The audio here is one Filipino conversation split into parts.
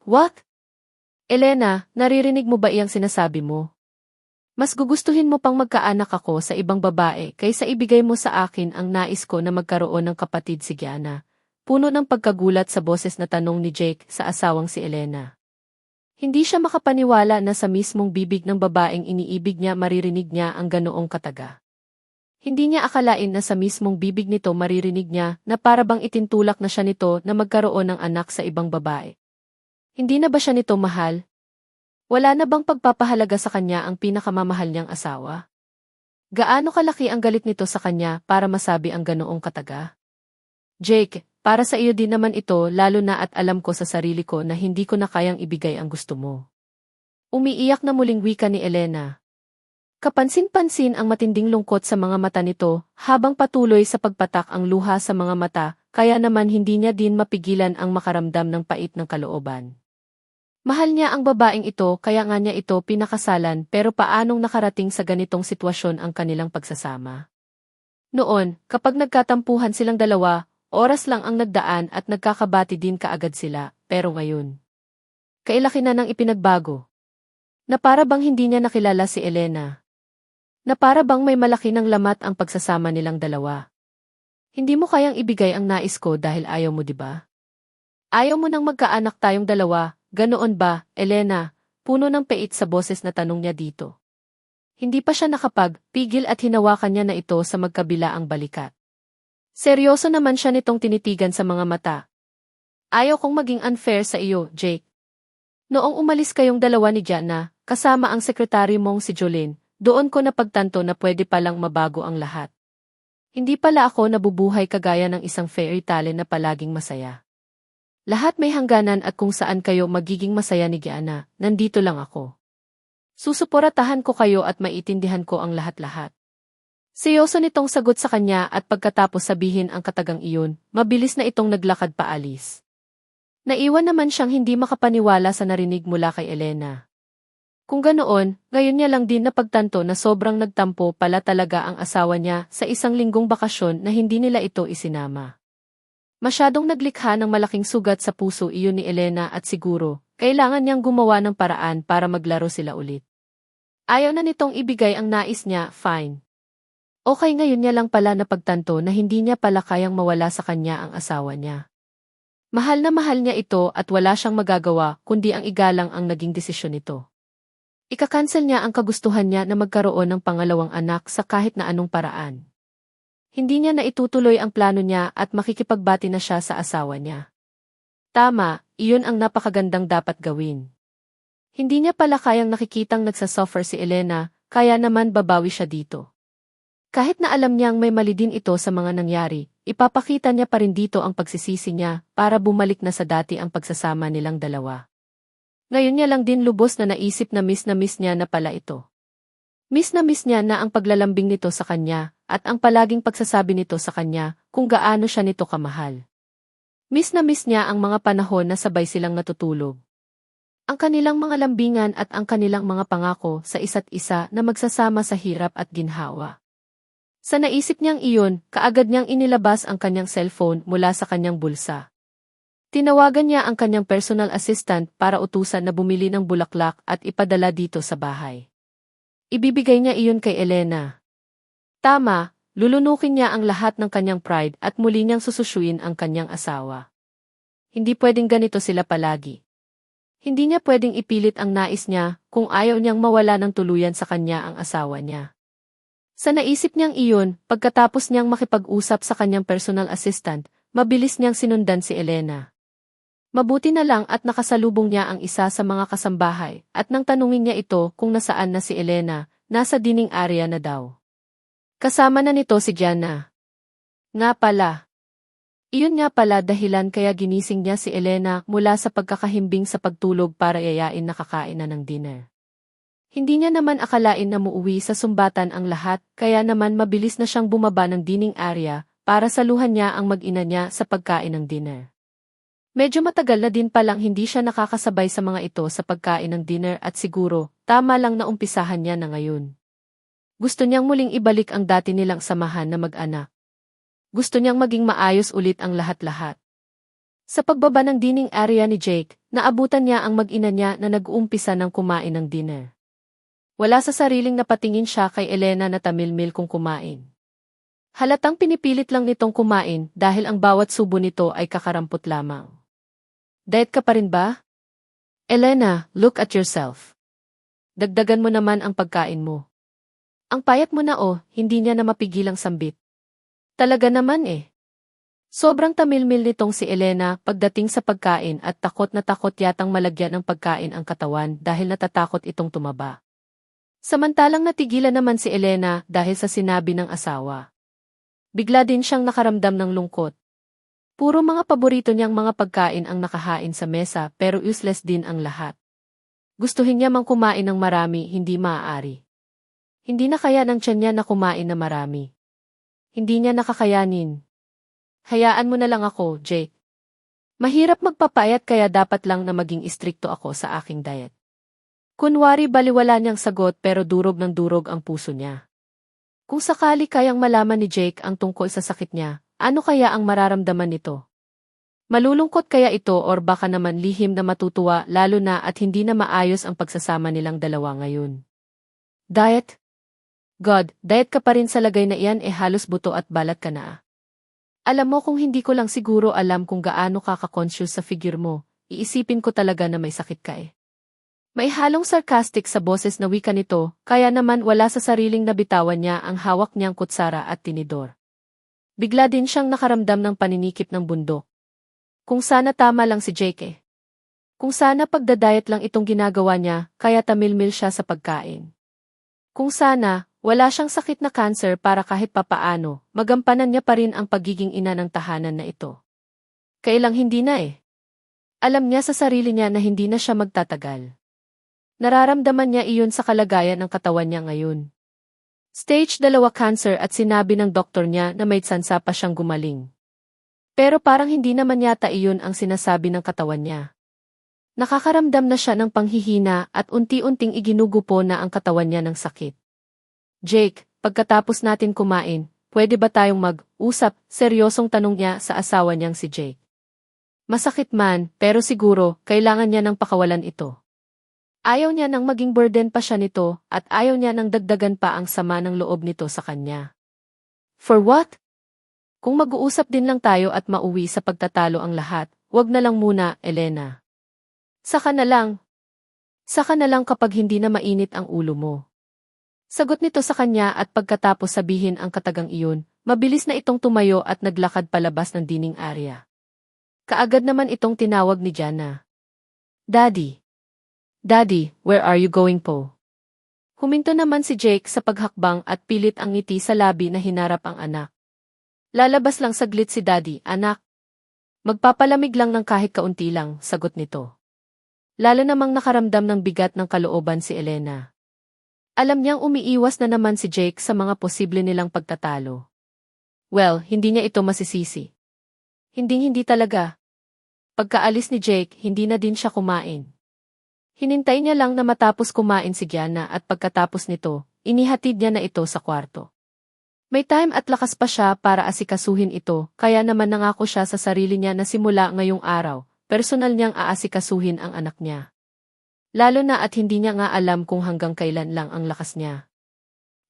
What? Elena, naririnig mo ba iyang sinasabi mo? Mas gugustuhin mo pang magkaanak ako sa ibang babae kaysa ibigay mo sa akin ang nais ko na magkaroon ng kapatid si Gianna. Puno ng pagkagulat sa boses na tanong ni Jake sa asawang si Elena. Hindi siya makapaniwala na sa mismong bibig ng babaeng iniibig niya maririnig niya ang ganoong kataga. Hindi niya akalain na sa mismong bibig nito maririnig niya na para bang itintulak na siya nito na magkaroon ng anak sa ibang babae. Hindi na ba siya nito mahal? Wala na bang pagpapahalaga sa kanya ang pinakamamahal niyang asawa? Gaano kalaki ang galit nito sa kanya para masabi ang ganoong kataga? Jake, para sa iyo din naman ito lalo na at alam ko sa sarili ko na hindi ko na kayang ibigay ang gusto mo. Umiiyak na muling wika ni Elena. Kapansin-pansin ang matinding lungkot sa mga mata nito habang patuloy sa pagpatak ang luha sa mga mata kaya naman hindi niya din mapigilan ang makaramdam ng pait ng kalooban. Mahal niya ang babaeng ito kaya nga niya ito pinakasalan pero paanong nakarating sa ganitong sitwasyon ang kanilang pagsasama? Noon, kapag nagkatampuhan silang dalawa, oras lang ang nagdaan at nagkakabati din kaagad sila, pero ngayon. Kailaki na nang ipinagbago. Na para bang hindi niya nakilala si Elena. Na para bang may malaki ng lamat ang pagsasama nilang dalawa. Hindi mo kayang ibigay ang nais ko dahil ayaw mo diba? Ayaw mo nang magkaanak tayong dalawa. Ganoon ba, Elena? Puno ng pait sa boses na tanong niya dito. Hindi pa siya nakapag-pigil at hinawakan niya na ito sa magkabilaang balikat. Seryoso naman siya nitong tinitigan sa mga mata. Ayaw kong maging unfair sa iyo, Jake. Noong umalis kayong dalawa ni Gianna, kasama ang sekretary mong si Jolene, doon ko napagtanto na pwede palang mabago ang lahat. Hindi pala ako nabubuhay kagaya ng isang fairy tale na palaging masaya. Lahat may hangganan at kung saan kayo magiging masaya ni Gianna, nandito lang ako. Susuportahan ko kayo at maiintindihan ko ang lahat-lahat. Seryoso nitong sagot sa kanya at pagkatapos sabihin ang katagang iyon, mabilis na itong naglakad paalis. Naiwan naman siyang hindi makapaniwala sa narinig mula kay Elena. Kung ganoon, ngayon niya lang din napagtanto na sobrang nagtampo pala talaga ang asawa niya sa isang linggong bakasyon na hindi nila ito isinama. Masyadong naglikha ng malaking sugat sa puso iyon ni Elena at siguro, kailangan niyang gumawa ng paraan para maglaro sila ulit. Ayaw na nitong ibigay ang nais niya, fine. Okay ngayon niya lang pala napagtanto na hindi niya pala kayang mawala sa kanya ang asawa niya. Mahal na mahal niya ito at wala siyang magagawa kundi ang igalang ang naging desisyon nito. Ika-cancel niya ang kagustuhan niya na magkaroon ng pangalawang anak sa kahit na anong paraan. Hindi niya na itutuloy ang plano niya at makikipagbati na siya sa asawa niya. Tama, iyon ang napakagandang dapat gawin. Hindi niya pala kayang nakikitang nagsasuffer si Elena, kaya naman babawi siya dito. Kahit na alam niyang may mali din ito sa mga nangyari, ipapakita niya pa rin dito ang pagsisisi niya para bumalik na sa dati ang pagsasama nilang dalawa. Ngayon niya lang din lubos na naisip na miss niya na pala ito. Miss niya na ang paglalambing nito sa kanya, at ang palaging pagsasabi nito sa kanya kung gaano siya nito kamahal. Miss niya ang mga panahon na sabay silang natutulog. Ang kanilang mga lambingan at ang kanilang mga pangako sa isa't isa na magsasama sa hirap at ginhawa. Sa naisip niyang iyon, kaagad niyang inilabas ang kanyang cellphone mula sa kanyang bulsa. Tinawagan niya ang kanyang personal assistant para utusan na bumili ng bulaklak at ipadala dito sa bahay. Ibibigay niya iyon kay Elena. Tama, lulunukin niya ang lahat ng kanyang pride at muli niyang sususyuin ang kanyang asawa. Hindi pwedeng ganito sila palagi. Hindi niya pwedeng ipilit ang nais niya kung ayaw niyang mawala ng tuluyan sa kanya ang asawa niya. Sa naisip niyang iyon, pagkatapos niyang makipag-usap sa kanyang personal assistant, mabilis niyang sinundan si Elena. Mabuti na lang at nakasalubong niya ang isa sa mga kasambahay at nang tanungin niya ito kung nasaan na si Elena, nasa dining area na daw. Kasama na nito si Gianna. Nga pala. Iyon nga pala dahilan kaya ginising niya si Elena mula sa pagkakahimbing sa pagtulog para yayain na kakain na ng dinner. Hindi niya naman akalain na muuwi sa sumbatan ang lahat kaya naman mabilis na siyang bumaba ng dining area para saluhan niya ang mag-ina niya sa pagkain ng dinner. Medyo matagal na din palang hindi siya nakakasabay sa mga ito sa pagkain ng dinner at siguro, tama lang na umpisahan niya na ngayon. Gusto niyang muling ibalik ang dati nilang samahan na mag-anak. Gusto niyang maging maayos ulit ang lahat-lahat. Sa pagbaba ng dining area ni Jake, Naabutan niya ang mag-ina niya na nag-uumpisa ng kumain ng dinner. Wala sa sariling napatingin siya kay Elena na tamilmil kung kumain. Halatang pinipilit lang nitong kumain dahil ang bawat subo nito ay kakarampot lamang. Diet ka pa rin ba? Elena, look at yourself. Dagdagan mo naman ang pagkain mo. Ang payat mo na hindi niya na mapigilang sambit. Talaga naman eh. Sobrang tamilmil nitong si Elena pagdating sa pagkain at takot na takot yatang malagyan ng pagkain ang katawan dahil natatakot itong tumaba. Samantalang natigilan naman si Elena dahil sa sinabi ng asawa. Bigla din siyang nakaramdam ng lungkot. Puro mga paborito niyang mga pagkain ang nakahain sa mesa pero useless din ang lahat. Gustuhin niya mang kumain ng marami, hindi maaari. Hindi na kaya ng tiyan niya na kumain na marami. Hindi niya nakakayanin. Hayaan mo na lang ako, Jake. Mahirap magpapayat kaya dapat lang na maging istrikto ako sa aking diet. Kunwari baliwala niyang sagot pero durog ng durog ang puso niya. Kung sakali kayang malaman ni Jake ang tungkol sa sakit niya, ano kaya ang mararamdaman nito? Malulungkot kaya ito or baka naman lihim na matutuwa lalo na at hindi na maayos ang pagsasama nilang dalawa ngayon. Diet? God, diet ka pa rin sa lagay na iyan halos buto at balat ka na. Alam mo kung hindi ko lang siguro alam kung gaano ka-conscious sa figure mo, iisipin ko talaga na may sakit ka eh. May halong sarcastic sa boses na wika nito, kaya naman wala sa sariling nabitawan niya ang hawak niyang kutsara at tinidor. Bigla din siyang nakaramdam ng paninikip ng bundok. Kung sana tama lang si Jake eh. Kung sana pagdadayat lang itong ginagawa niya, kaya tamilmil siya sa pagkain. Kung sana, wala siyang sakit na cancer para kahit papaano, magampanan niya pa rin ang pagiging ina ng tahanan na ito. Kailang hindi na eh. Alam niya sa sarili niya na hindi na siya magtatagal. Nararamdaman niya iyon sa kalagayan ng katawan niya ngayon. Stage 2 cancer at sinabi ng doktor niya na may tsansa pa siyang gumaling. Pero parang hindi naman yata iyon ang sinasabi ng katawan niya. Nakakaramdam na siya ng panghihina at unti-unting iginugupo na ang katawan niya ng sakit. Jake, pagkatapos natin kumain, pwede ba tayong mag-usap? Seryosong tanong niya sa asawa niyang si Jake. Masakit man, pero siguro, kailangan niya ng pakawalan ito. Ayaw niya nang maging burden pa siya nito, at ayaw niya nang dagdagan pa ang sama ng loob nito sa kanya. For what? Kung mag-uusap din lang tayo at mauwi sa pagtatalo ang lahat, wag na lang muna, Elena. Saka na lang. Saka na lang kapag hindi na mainit ang ulo mo. Sagot nito sa kanya at pagkatapos sabihin ang katagang iyon, mabilis na itong tumayo at naglakad palabas ng dining area. Kaagad naman itong tinawag ni Jana. Daddy. Daddy, where are you going po? Huminto naman si Jake sa paghakbang at pilit ang ngiti sa labi na hinarap ang anak. Lalabas lang saglit si Daddy, anak. Magpapalamig lang ng kahit kaunti lang, sagot nito. Lalo namang nakaramdam ng bigat ng kalooban si Elena. Alam niyang umiiwas na naman si Jake sa mga posible nilang pagtatalo. Well, hindi niya ito masisisi. Hindi talaga. Pagkaalis ni Jake, hindi na din siya kumain. Hinintay niya lang na matapos kumain si Gianna at pagkatapos nito, inihatid niya na ito sa kwarto. May time at lakas pa siya para asikasuhin ito, kaya naman nangako siya sa sarili niya na simula ngayong araw, personal niyang aasikasuhin ang anak niya. Lalo na at hindi niya nga alam kung hanggang kailan lang ang lakas niya.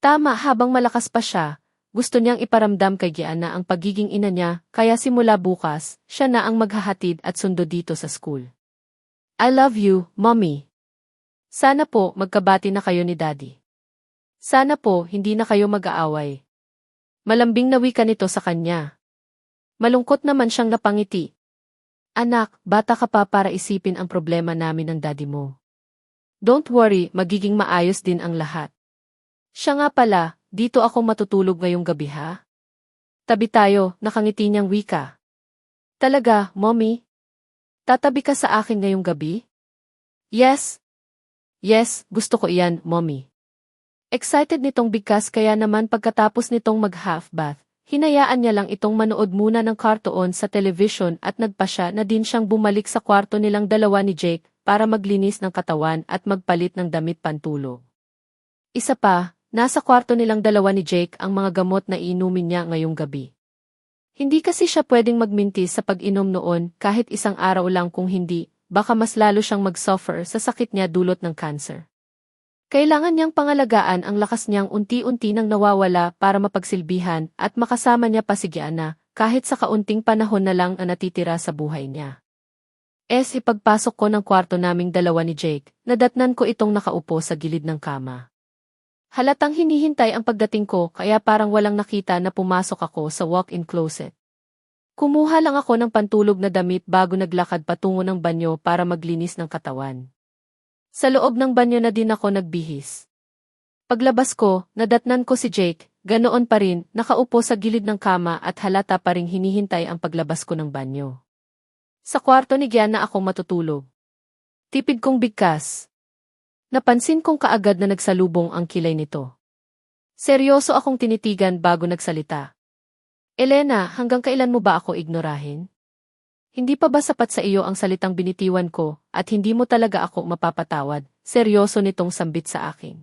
Tama, habang malakas pa siya, gusto niyang iparamdam kay Gianna ang pagiging ina niya, kaya simula bukas, siya na ang maghahatid at sundo dito sa school. I love you, Mommy. Sana po magkabati na kayo ni Daddy. Sana po hindi na kayo mag-aaway. Malambing na wika nito sa kanya. Malungkot naman siyang napangiti. Anak, bata ka pa para isipin ang problema namin ng daddy mo. Don't worry, magiging maayos din ang lahat. Siya nga pala, dito ako matutulog ngayong gabi ha? Tabi tayo, nakangiti niyang wika. Talaga, Mommy? Tatabi ka sa akin ngayong gabi? Yes. Yes, gusto ko iyan, Mommy. Excited nitong bigkas kaya naman pagkatapos nitong mag-half bath, hinayaan niya lang itong manood muna ng kartoon sa television at nagpasya na din siyang bumalik sa kwarto nilang dalawa ni Jake para maglinis ng katawan at magpalit ng damit pantulog. Isa pa, nasa kwarto nilang dalawa ni Jake ang mga gamot na iinumin niya ngayong gabi. Hindi kasi siya pwedeng magmintis sa pag-inom noon kahit isang araw lang kung hindi, baka mas lalo siyang mag-suffer sa sakit niya dulot ng cancer. Kailangan niyang pangalagaan ang lakas niyang unti-unti nang nawawala para mapagsilbihan at makasama niya pa si Gianna, kahit sa kaunting panahon na lang ang natitira sa buhay niya. Ipagpasok ko ng kwarto naming dalawa ni Jake, nadatnan ko itong nakaupo sa gilid ng kama. Halatang hinihintay ang pagdating ko kaya parang walang nakita na pumasok ako sa walk-in closet. Kumuha lang ako ng pantulog na damit bago naglakad patungo ng banyo para maglinis ng katawan. Sa loob ng banyo na din ako nagbihis. Paglabas ko, nadatnan ko si Jake, ganoon pa rin, nakaupo sa gilid ng kama at halata pa ring hinihintay ang paglabas ko ng banyo. Sa kwarto ni Gianna ako matutulog. Tipid kong bigkas. Napansin kong kaagad na nagsalubong ang kilay nito. Seryoso akong tinitigan bago nagsalita. Elena, hanggang kailan mo ba ako ignorahin? Hindi pa ba sapat sa iyo ang salitang binitiwan ko at hindi mo talaga ako mapapatawad? Seryoso nitong sambit sa akin.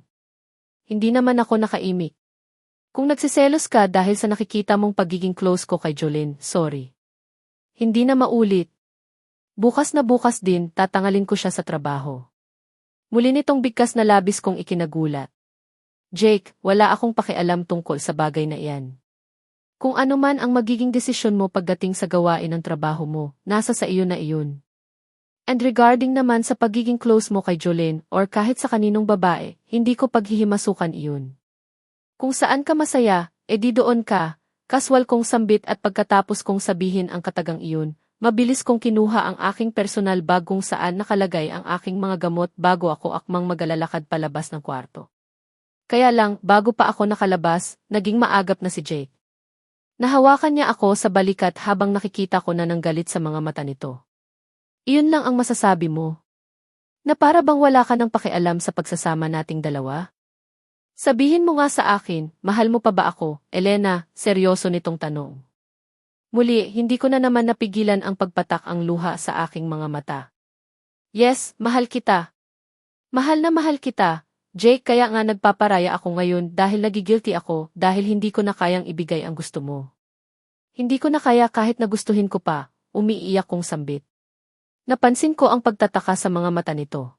Hindi naman ako nakaimik. Kung nagsiselos ka dahil sa nakikita mong pagiging close ko kay Jolene, sorry. Hindi na maulit. Bukas na bukas din, tatangalin ko siya sa trabaho. Muli nitong bigkas na labis kong ikinagulat. Jake, wala akong pakialam tungkol sa bagay na iyan. Kung ano man ang magiging desisyon mo pagdating sa gawain ng trabaho mo, nasa sa iyo na iyon. And regarding naman sa pagiging close mo kay Jolene or kahit sa kaninong babae, hindi ko paghihimasukan iyon. Kung saan ka masaya, di doon ka, kaswal kong sambit at pagkatapos kong sabihin ang katagang iyon, mabilis kong kinuha ang aking personal bag kung saan nakalagay ang aking mga gamot bago ako akmang magalalakad palabas ng kwarto. Kaya lang, bago pa ako nakalabas, naging maagap na si Jake. Nahawakan niya ako sa balikat habang nakikita ko na ng galit sa mga mata nito. Iyon lang ang masasabi mo. Na para bang wala ka ng pakialam sa pagsasama nating dalawa? Sabihin mo nga sa akin, mahal mo pa ba ako, Elena? Seryoso nitong tanong. Muli, hindi ko na naman napigilan ang pagpatak ang luha sa aking mga mata. Yes, mahal kita. Mahal na mahal kita, Jake, kaya nga nagpaparaya ako ngayon dahil nagigilty ako dahil hindi ko na kayang ibigay ang gusto mo. Hindi ko na kaya kahit nagustuhin ko pa, umiiyak kong sambit. Napansin ko ang pagtataka sa mga mata nito.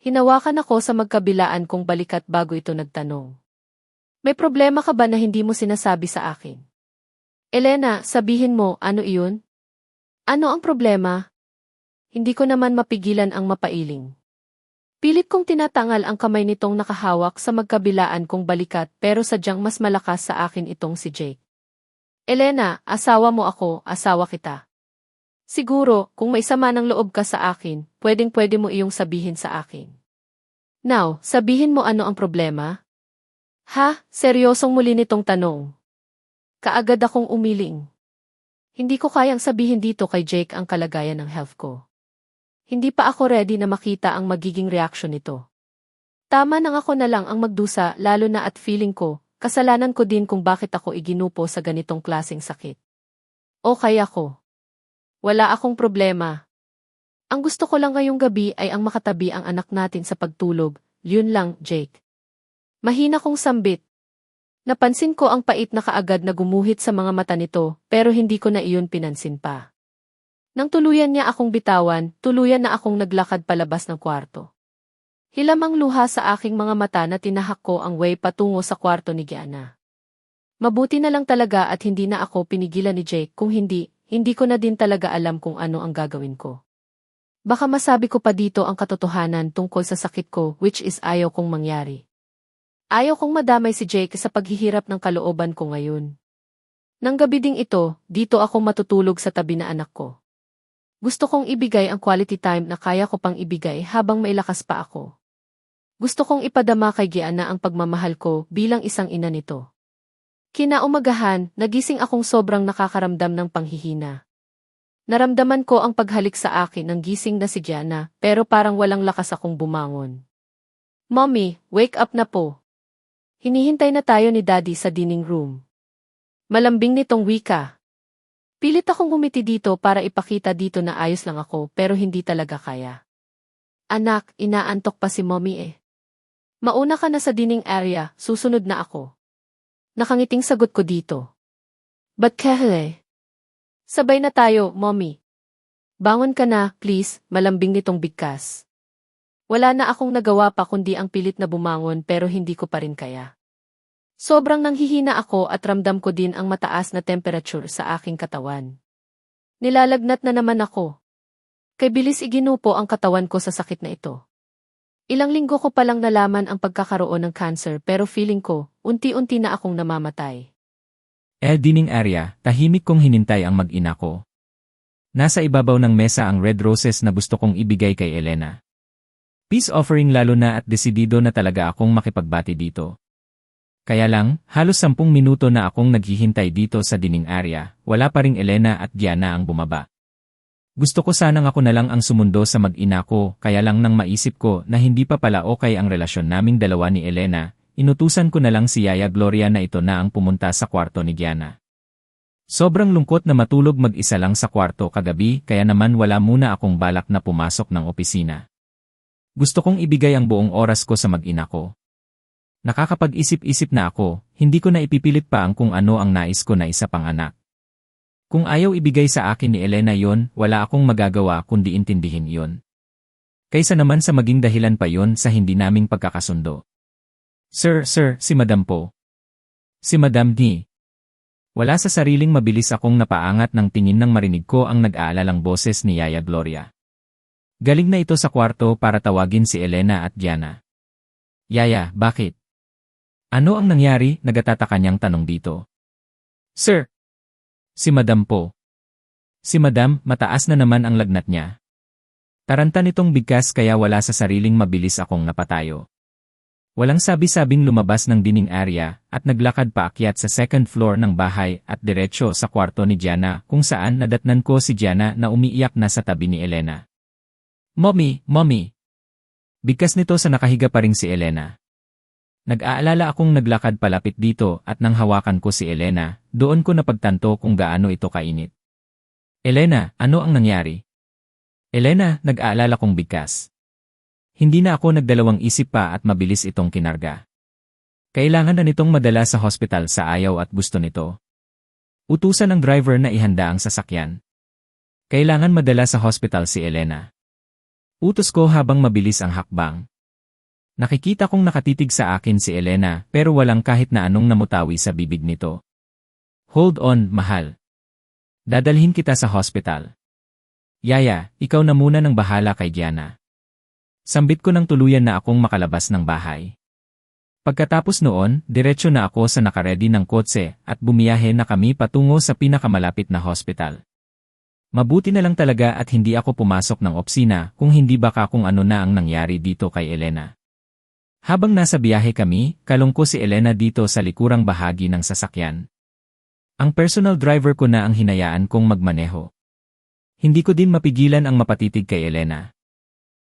Hinawakan ako sa magkabilaan kong balikat bago ito nagtanong. May problema ka ba na hindi mo sinasabi sa akin? Elena, sabihin mo, ano iyon? Ano ang problema? Hindi ko naman mapigilan ang mapailing. Pilit kong tinatangal ang kamay nitong nakahawak sa magkabilaan kong balikat pero sadyang mas malakas sa akin itong si Jake. Elena, asawa mo ako, asawa kita. Siguro, kung may sama ng loob ka sa akin, pwedeng-pwede mo iyong sabihin sa akin. Now, sabihin mo ano ang problema? Ha? Seryosong muli nitong tanong. Kaagad akong umiling. Hindi ko kayang sabihin dito kay Jake ang kalagayan ng health ko. Hindi pa ako ready na makita ang magiging reaksyon nito. Tama nang ako na lang ang magdusa lalo na at feeling ko, kasalanan ko din kung bakit ako iginupo sa ganitong klaseng sakit. O kaya ko. Wala akong problema. Ang gusto ko lang ngayong gabi ay ang makatabi ang anak natin sa pagtulog, yun lang, Jake. Mahina kong sambit. Napansin ko ang pait na kaagad na gumuhit sa mga mata nito, pero hindi ko na iyon pinansin pa. Nang tuluyan niya akong bitawan, tuluyan na akong naglakad palabas ng kwarto. Hilam ang luha sa aking mga mata na tinahak ko ang way patungo sa kwarto ni Gianna. Mabuti na lang talaga at hindi na ako pinigilan ni Jake, kung hindi ko na din talaga alam kung ano ang gagawin ko. Baka masabi ko pa dito ang katotohanan tungkol sa sakit ko, which is ayaw kong mangyari. Ayaw kong madamay si Jake sa paghihirap ng kalooban ko ngayon. Nang gabi ding ito, dito ako matutulog sa tabi na anak ko. Gusto kong ibigay ang quality time na kaya ko pang ibigay habang may lakas pa ako. Gusto kong ipadama kay Gianna ang pagmamahal ko bilang isang ina nito. Kinaumagahan, nagising akong sobrang nakakaramdam ng panghihina. Naramdaman ko ang paghalik sa akin ng gising na si Gianna, pero parang walang lakas akong bumangon. Mommy, wake up na po. Hinihintay na tayo ni Daddy sa dining room. Malambing nitong wika. Pilit akong ngumiti dito para ipakita dito na ayos lang ako pero hindi talaga kaya. Anak, inaantok pa si Mommy eh. Mauna ka na sa dining area, susunod na ako. Nakangiting sagot ko dito. But kahit? Sabay na tayo, Mommy. Bangon ka na, please, malambing nitong bigkas. Wala na akong nagawa pa kundi ang pilit na bumangon pero hindi ko pa rin kaya. Sobrang nanghihina ako at ramdam ko din ang mataas na temperature sa aking katawan. Nilalagnat na naman ako. Kay bilis iginupo ang katawan ko sa sakit na ito. Ilang linggo ko palang nalaman ang pagkakaroon ng cancer pero feeling ko, unti-unti na akong namamatay. Dining area, tahimik kong hinintay ang mag-ina ko. Nasa ibabaw ng mesa ang red roses na gusto kong ibigay kay Elena. Peace offering lalo na at desidido na talaga akong makipagbati dito. Kaya lang, halos 10 minuto na akong naghihintay dito sa dining area, wala pa ring Elena at Diana ang bumaba. Gusto ko sanang ako na lang ang sumundo sa mag-ina ko, kaya lang nang maisip ko na hindi pa pala okay ang relasyon naming dalawa ni Elena, inutusan ko na lang si Yaya Gloria na ito na ang pumunta sa kwarto ni Diana. Sobrang lungkot na matulog mag-isa lang sa kwarto kagabi kaya naman wala muna akong balak na pumasok ng opisina. Gusto kong ibigay ang buong oras ko sa mag-ina ko. Nakakapag-isip-isip na ako, hindi ko na ipipilit pa ang kung ano ang nais ko na isa pang anak. Kung ayaw ibigay sa akin ni Elena yon, wala akong magagawa kundi intindihin yon. Kaysa naman sa maging dahilan pa yon sa hindi naming pagkakasundo. Sir, si Madam po. Si Madam D. Wala sa sariling mabilis akong napaangat ng tingin nang marinig ko ang nag-aalalang boses ni Yaya Gloria. Galing na ito sa kwarto para tawagin si Elena at Diana. Yaya, bakit? Ano ang nangyari? Nagatataka niyang tanong dito. Sir! Si Madam po. Si Madam, mataas na naman ang lagnat niya. Taranta nitong bigkas kaya wala sa sariling mabilis akong napatayo. Walang sabi-sabing lumabas ng dining area at naglakad paakyat sa second floor ng bahay at diretso sa kwarto ni Diana kung saan nadatnan ko si Diana na umiiyak na sa tabi ni Elena. Mommy! Bigkas nito sa nakahiga pa ring si Elena. Nag-aalala akong naglakad palapit dito at nang hawakan ko si Elena, doon ko napagtanto kung gaano ito kainit. Elena, ano ang nangyari? Elena, nag-aalala kong bigkas. Hindi na ako nagdalawang isip pa at mabilis itong kinarga. Kailangan na nitong madala sa hospital sa ayaw at gusto nito. Utusan ng driver na ihanda ang sasakyan. Kailangan madala sa hospital si Elena. Utos ko habang mabilis ang hakbang. Nakikita kong nakatitig sa akin si Elena pero walang kahit na anong namutawi sa bibig nito. Hold on, mahal. Dadalhin kita sa hospital. Yaya, ikaw na muna ng bahala kay Diana. Sambit ko ng tuluyan na akong makalabas ng bahay. Pagkatapos noon, diretso na ako sa nakaredy ng kotse at bumiyahe na kami patungo sa pinakamalapit na hospital. Mabuti na lang talaga at hindi ako pumasok ng opisina kung hindi baka kung ano na ang nangyari dito kay Elena. Habang nasa biyahe kami, kalong ko si Elena dito sa likurang bahagi ng sasakyan. Ang personal driver ko na ang hinayaan kong magmaneho. Hindi ko din mapigilan ang mapatitig kay Elena.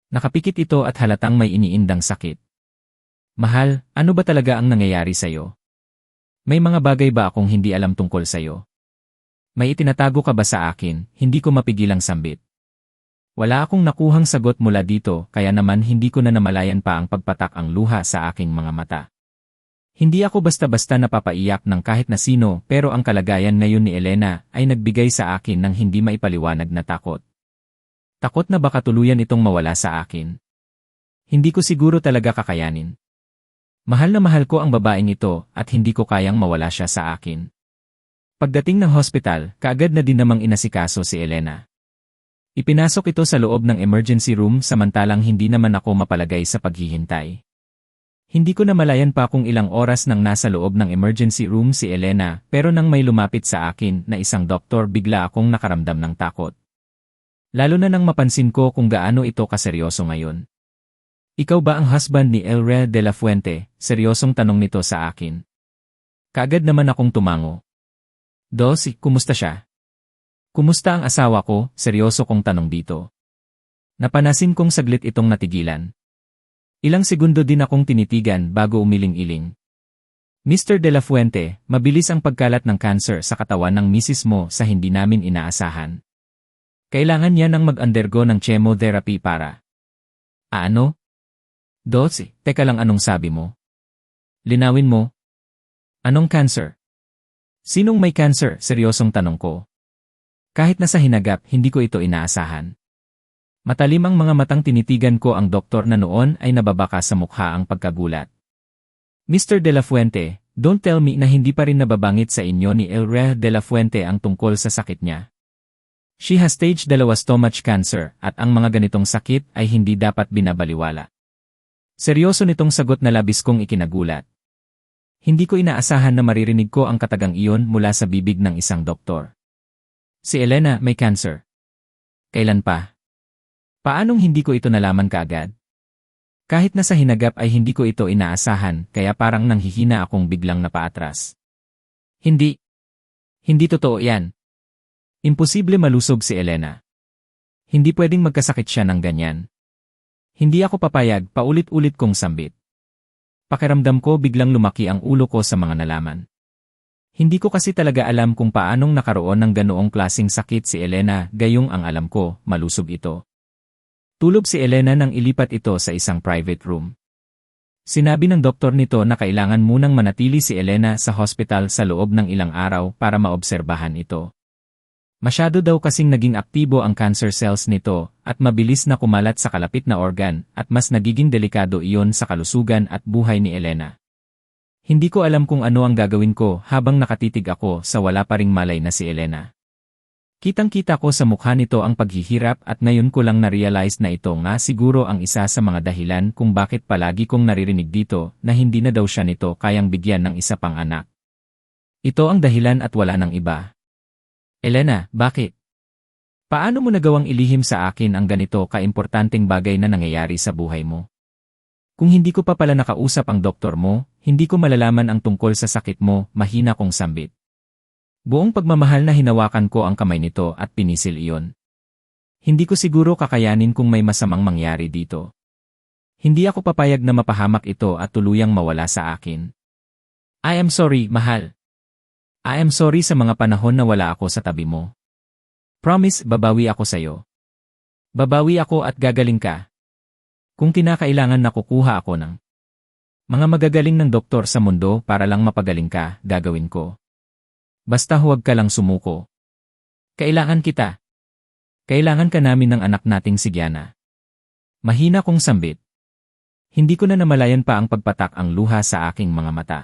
Nakapikit ito at halatang may iniindang sakit. Mahal, ano ba talaga ang nangyayari sa'yo? May mga bagay ba akong hindi alam tungkol sa'yo? May itinatago ka ba sa akin? Hindi ko mapigilang sambit. Wala akong nakuhang sagot mula dito kaya naman hindi ko na namalayan pa ang pagpatak ang luha sa aking mga mata. Hindi ako basta-basta napapaiyak ng kahit na sino pero ang kalagayan ngayon ni Elena ay nagbigay sa akin ng hindi maipaliwanag na takot. Takot na baka tuluyan itong mawala sa akin. Hindi ko siguro talaga kakayanin. Mahal na mahal ko ang babaeng ito at hindi ko kayang mawala siya sa akin. Pagdating ng hospital, kaagad na din namang inasikaso si Elena. Ipinasok ito sa loob ng emergency room samantalang hindi naman ako mapalagay sa paghihintay. Hindi ko namalayan pa kung ilang oras nang nasa loob ng emergency room si Elena pero nang may lumapit sa akin na isang doktor bigla akong nakaramdam ng takot. Lalo na nang mapansin ko kung gaano ito kaseryoso ngayon. Ikaw ba ang husband ni Elre de la Fuente? Seryosong tanong nito sa akin. Kaagad naman akong tumango. Dos, kumusta siya? Kumusta ang asawa ko? Seryoso kong tanong dito. Napanasin kong saglit itong natigilan. Ilang segundo din akong tinitigan bago umiling-iling. Mr. De La Fuente, mabilis ang pagkalat ng cancer sa katawan ng misis mo sa hindi namin inaasahan. Kailangan niya nang mag-undergo ng chemotherapy para... Ano? Dos, teka lang anong sabi mo? Linawin mo. Anong cancer? Sinong may cancer? Seryosong tanong ko. Kahit na sa hinagap, hindi ko ito inaasahan. Matalim ang mga matang tinitigan ko ang doktor na noon ay nababaka sa mukha ang pagkagulat. Mr. De La Fuente, don't tell me na hindi pa rin nababangit sa inyo ni Elrea De La Fuente ang tungkol sa sakit niya. She has stage 2 stomach cancer at ang mga ganitong sakit ay hindi dapat binabaliwala. Seryoso nitong sagot na labis kong ikinagulat. Hindi ko inaasahan na maririnig ko ang katagang iyon mula sa bibig ng isang doktor. Si Elena may cancer. Kailan pa? Paanong hindi ko ito nalaman kaagad? Kahit na sa hinagap ay hindi ko ito inaasahan kaya parang nanghihina akong biglang napaatras. Hindi. Hindi totoo yan. Imposible malusog si Elena. Hindi pwedeng magkasakit siya ng ganyan. Hindi ako papayag, paulit-ulit kong sambit. Pakiramdam ko biglang lumaki ang ulo ko sa mga nalaman. Hindi ko kasi talaga alam kung paanong nakaroon ng ganoong klasing sakit si Elena, gayong ang alam ko, malusog ito. Tulog si Elena nang ilipat ito sa isang private room. Sinabi ng doktor nito na kailangan munang manatili si Elena sa hospital sa loob ng ilang araw para maobserbahan ito. Masyado daw kasing naging aktibo ang cancer cells nito at mabilis na kumalat sa kalapit na organ at mas nagiging delikado iyon sa kalusugan at buhay ni Elena. Hindi ko alam kung ano ang gagawin ko habang nakatitig ako sa wala pa ring malay na si Elena. Kitang-kita ko sa mukha nito ang paghihirap at ngayon ko lang na-realize na ito nga siguro ang isa sa mga dahilan kung bakit palagi kong naririnig dito na hindi na daw siya nito kayang bigyan ng isa pang anak. Ito ang dahilan at wala ng iba. Elena, bakit? Paano mo nagawang ilihim sa akin ang ganito kaimportanteng bagay na nangyayari sa buhay mo? Kung hindi ko pa pala nakausap ang doktor mo, hindi ko malalaman ang tungkol sa sakit mo, mahina kong sambit. Buong pagmamahal na hinawakan ko ang kamay nito at pinisil iyon. Hindi ko siguro kakayanin kung may masamang mangyari dito. Hindi ako papayag na mapahamak ito at tuluyang mawala sa akin. I am sorry, mahal. I am sorry sa mga panahon na wala ako sa tabi mo. Promise, babawi ako sayo. Babawi ako at gagaling ka. Kung kinakailangan na kukuha ako ng mga magagaling ng doktor sa mundo para lang mapagaling ka, gagawin ko. Basta huwag ka lang sumuko. Kailangan kita. Kailangan ka namin ng anak nating si Gianna. Mahina kong sambit. Hindi ko na namalayan pa ang pagpatak ang luha sa aking mga mata.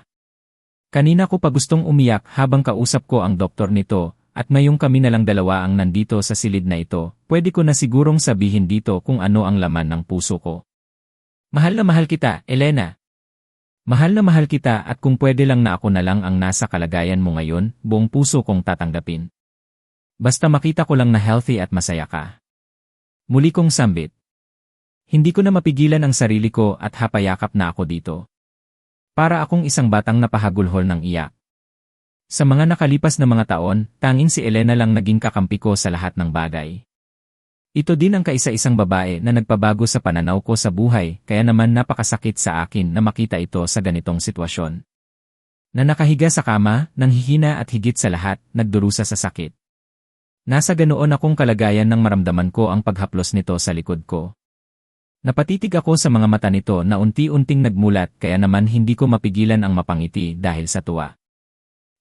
Kanina ko pa gustong umiyak habang kausap ko ang doktor nito at ngayong kami na lang dalawa ang nandito sa silid na ito, pwede ko na sigurong sabihin dito kung ano ang laman ng puso ko. Mahal na mahal kita, Elena. Mahal na mahal kita at kung pwede lang na ako na lang ang nasa kalagayan mo ngayon, buong puso kong tatanggapin. Basta makita ko lang na healthy at masaya ka. Muli kong sambit. Hindi ko na mapigilan ang sarili ko at hapayakap na ako dito. Para akong isang batang napahagulhol ng iyak. Sa mga nakalipas na mga taon, tanging si Elena lang naging kakampi ko sa lahat ng bagay. Ito din ang kaisa-isang babae na nagpabago sa pananaw ko sa buhay, kaya naman napakasakit sa akin na makita ito sa ganitong sitwasyon. Na nakahiga sa kama, nanghihina at higit sa lahat, nagdurusa sa sakit. Nasa ganoon akong kalagayan nang maramdaman ko ang paghaplos nito sa likod ko. Napatitig ako sa mga mata nito na unti-unting nagmulat kaya naman hindi ko mapigilan ang mapangiti dahil sa tuwa.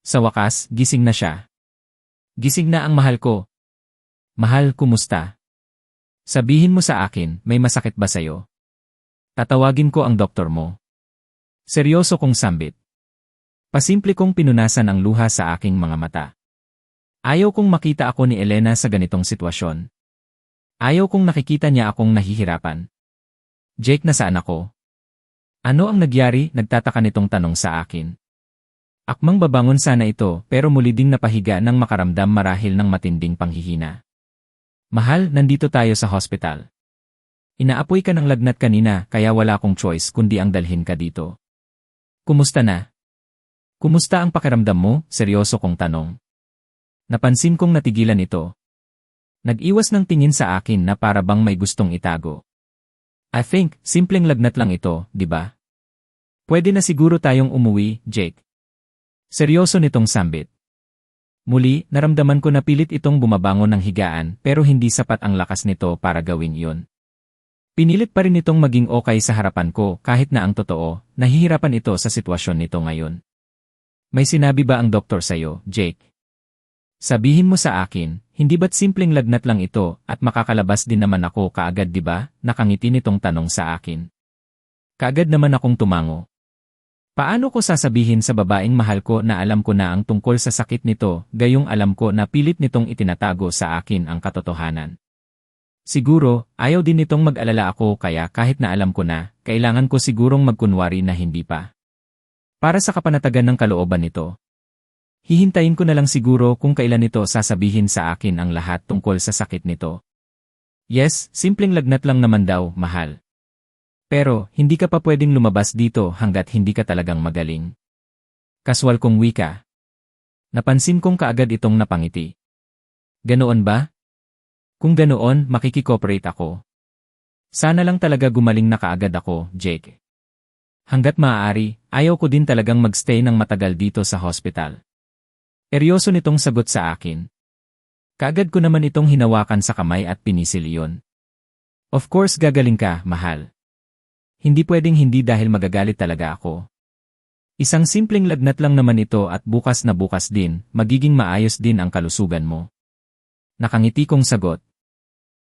Sa wakas, gising na siya. Gising na ang mahal ko. Mahal, kumusta? Sabihin mo sa akin, may masakit ba sayo? Tatawagin ko ang doktor mo. Seryoso kong sambit. Pasimple kong pinunasan ang luha sa aking mga mata. Ayaw kong makita ako ni Elena sa ganitong sitwasyon. Ayaw kong nakikita niya akong nahihirapan. Jake, nasaan ako? Ano ang nagyari? Nagtataka nitong tanong sa akin. Akmang babangon sana ito pero muli ding napahiga nang makaramdam marahil ng matinding panghihina. Mahal, nandito tayo sa hospital. Inaapoy ka ng lagnat kanina kaya wala akong choice kundi ang dalhin ka dito. Kumusta na? Kumusta ang pakiramdam mo? Seryoso kong tanong. Napansin kong natigilan ito. Nag-iwas ng tingin sa akin na para bang may gustong itago. I think, simpleng lagnat lang ito, di ba? Pwede na siguro tayong umuwi, Jake. Seryoso nitong sambit. Muli, naramdaman ko na pilit itong bumabangon ng higaan pero hindi sapat ang lakas nito para gawin iyon. Pinilit pa rin itong maging okay sa harapan ko kahit na ang totoo, nahihirapan ito sa sitwasyon nito ngayon. May sinabi ba ang doktor sa'yo, Jake? Sabihin mo sa akin, hindi ba't simpleng lagnat lang ito at makakalabas din naman ako kaagad, di ba? Nakangiti nitong tanong sa akin. Kaagad naman akong tumango. Paano ko sasabihin sa babaeng mahal ko na alam ko na ang tungkol sa sakit nito, gayong alam ko na pilit nitong itinatago sa akin ang katotohanan? Siguro, ayaw din nitong mag-alala ako kaya kahit na alam ko na, kailangan ko sigurong magkunwari na hindi pa. Para sa kapanatagan ng kalooban nito. Hihintayin ko na lang siguro kung kailan nito sasabihin sa akin ang lahat tungkol sa sakit nito. Yes, simpleng lagnat lang naman daw, mahal. Pero, hindi ka pa pwedeng lumabas dito hanggat hindi ka talagang magaling. Kaswal kong wika. Napansin kong kaagad itong napangiti. Ganoon ba? Kung ganoon, makikikooperate ako. Sana lang talaga gumaling na kaagad ako, Jake. Hanggat maaari, ayaw ko din talagang magstay ng matagal dito sa hospital. Seryoso nitong sagot sa akin. Kaagad ko naman itong hinawakan sa kamay at pinisil iyon. Of course gagaling ka, mahal. Hindi pwedeng hindi dahil magagalit talaga ako. Isang simpleng lagnat lang naman ito at bukas na bukas din, magiging maayos din ang kalusugan mo. Nakangiti kong sagot.